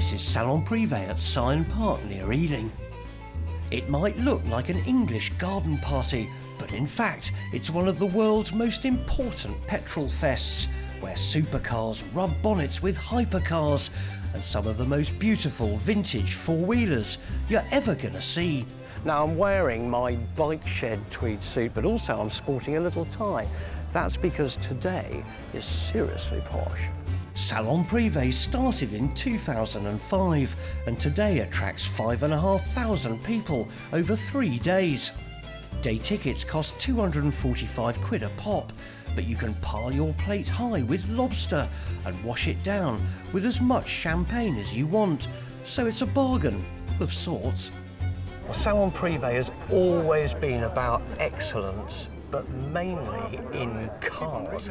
This is Salon Prive at Syon Park near Ealing. It might look like an English garden party, but in fact it's one of the world's most important petrol fests, where supercars rub bonnets with hypercars and some of the most beautiful vintage four-wheelers you're ever gonna see. Now I'm wearing my bike shed tweed suit, but also I'm sporting a little tie. That's because today is seriously posh. Salon Prive started in 2005 and today attracts 5,500 people over 3 days. Day tickets cost £245 a pop, but you can pile your plate high with lobster and wash it down with as much champagne as you want, so it's a bargain of sorts. Well, Salon Prive has always been about excellence, but mainly in cars.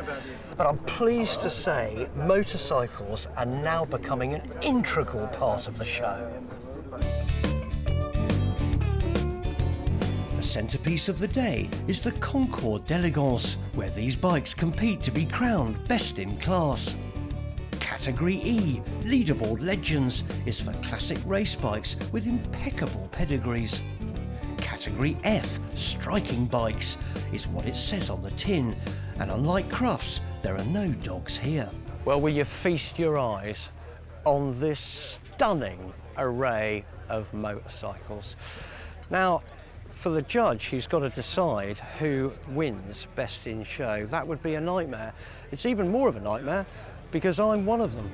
But I'm pleased to say motorcycles are now becoming an integral part of the show. The centrepiece of the day is the Concours d'Elegance, where these bikes compete to be crowned best in class. Category E, Leaderboard Legends, is for classic race bikes with impeccable pedigrees. Category F, Striking Bikes, is what it says on the tin, and unlike Crufts, there are no dogs here. Well, will you feast your eyes on this stunning array of motorcycles? Now, for the judge who's got to decide who wins best in show, that would be a nightmare. It's even more of a nightmare because I'm one of them.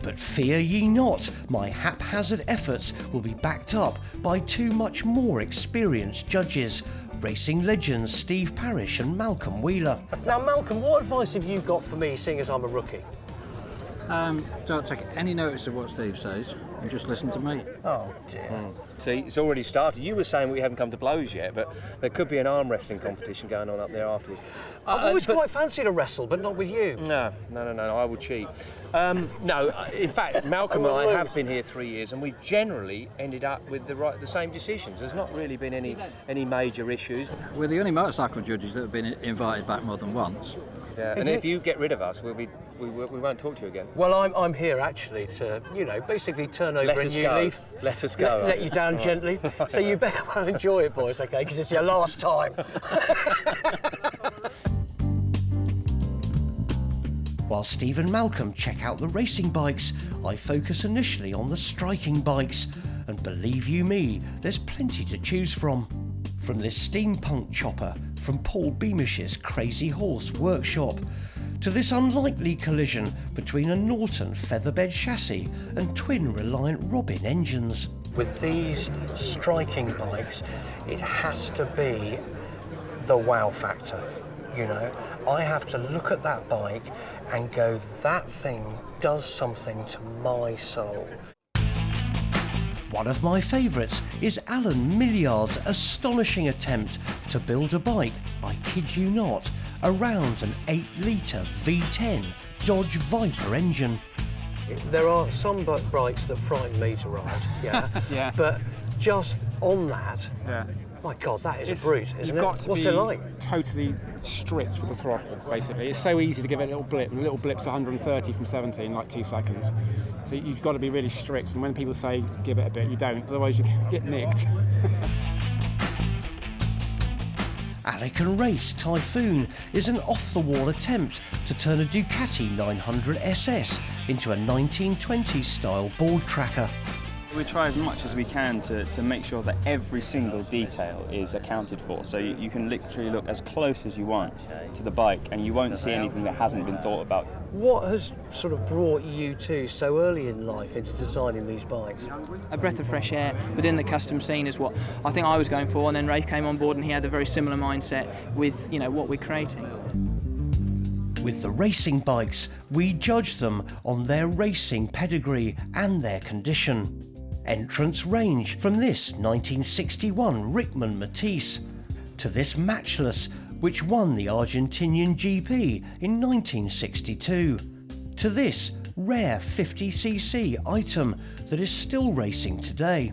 But fear ye not, my haphazard efforts will be backed up by two much more experienced judges, racing legends Steve Parrish and Malcolm Wheeler. Now Malcolm, what advice have you got for me, seeing as I'm a rookie? Don't take any notice of what Steve says and just listen to me. Oh dear. See, it's already started. You were saying we haven't come to blows yet, but there could be an arm wrestling competition going on up there afterwards. I've always quite fancied a wrestle, but not with you. No, I will cheat. No, in fact, Malcolm and I have been here 3 years, and we've generally ended up with the same decisions. There's not really been any major issues. We're the only motorcycle judges that have been invited back more than once. Yeah, and if you get rid of us, we won't talk to you again. Well, I'm here actually to, basically turn over a new leaf. Let us go. Let you down gently. So you better well enjoy it, boys, okay? Because it's your last time. While Steve and Malcolm check out the racing bikes, I focus initially on the striking bikes. And believe you me, there's plenty to choose from. From this steampunk chopper from Paul Beamish's Crazy Horse workshop, to this unlikely collision between a Norton featherbed chassis and twin Reliant Robin engines. With these striking bikes, it has to be the wow factor. I have to look at that bike and go, that thing does something to my soul. One of my favourites is Alan Millard's astonishing attempt to build a bike, I kid you not, around an 8-litre V10 Dodge Viper engine. There are some bikes that frighten me to ride, yeah, yeah. But just on that, yeah. My God, that is a brute, isn't You've it? got to What's be it like? Totally strict with the throttle, basically. It's so easy to give it a little blip. A little blip's 130 from 70 in like 2 seconds. So you've got to be really strict. And when people say give it a bit, you don't. Otherwise you get nicked. Alec and Rafe's Typhoon is an off-the-wall attempt to turn a Ducati 900 SS into a 1920s style board tracker. We try as much as we can to make sure that every single detail is accounted for. So you can literally look as close as you want to the bike and you won't see anything that hasn't been thought about. What has sort of brought you two so early in life into designing these bikes? A breath of fresh air within the custom scene is what I think I was going for, and then Rafe came on board and he had a very similar mindset with what we're creating. With the racing bikes, we judge them on their racing pedigree and their condition. Entrants range from this 1961 Rickman Matisse to this Matchless, which won the Argentinian GP in 1962, to this rare 50cc item that is still racing today.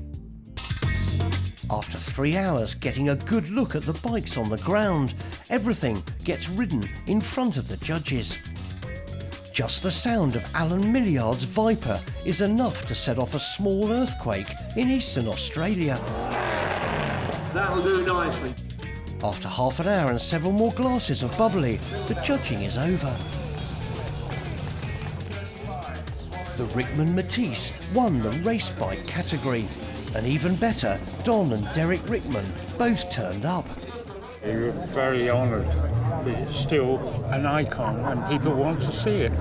After 3 hours getting a good look at the bikes on the ground, everything gets ridden in front of the judges. Just the sound of Alan Millard's Viper is enough to set off a small earthquake in eastern Australia. That'll do nicely. After half an hour and several more glasses of bubbly, the judging is over. The Rickman Matisse won the race bike category. And even better, Don and Derek Rickman both turned up. We were very honoured. It's still an icon and people want to see it.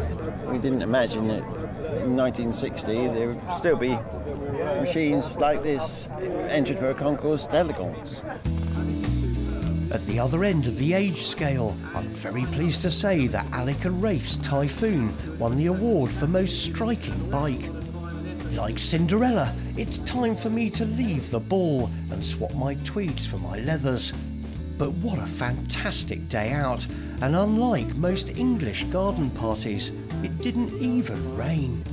We didn't imagine that in 1960 there would still be machines like this entered for a concours d'elegance. At the other end of the age scale, I'm very pleased to say that Alec and Rafe's Typhoon won the award for most striking bike. Like Cinderella, it's time for me to leave the ball and swap my tweeds for my leathers. But what a fantastic day out, and unlike most English garden parties, it didn't even rain.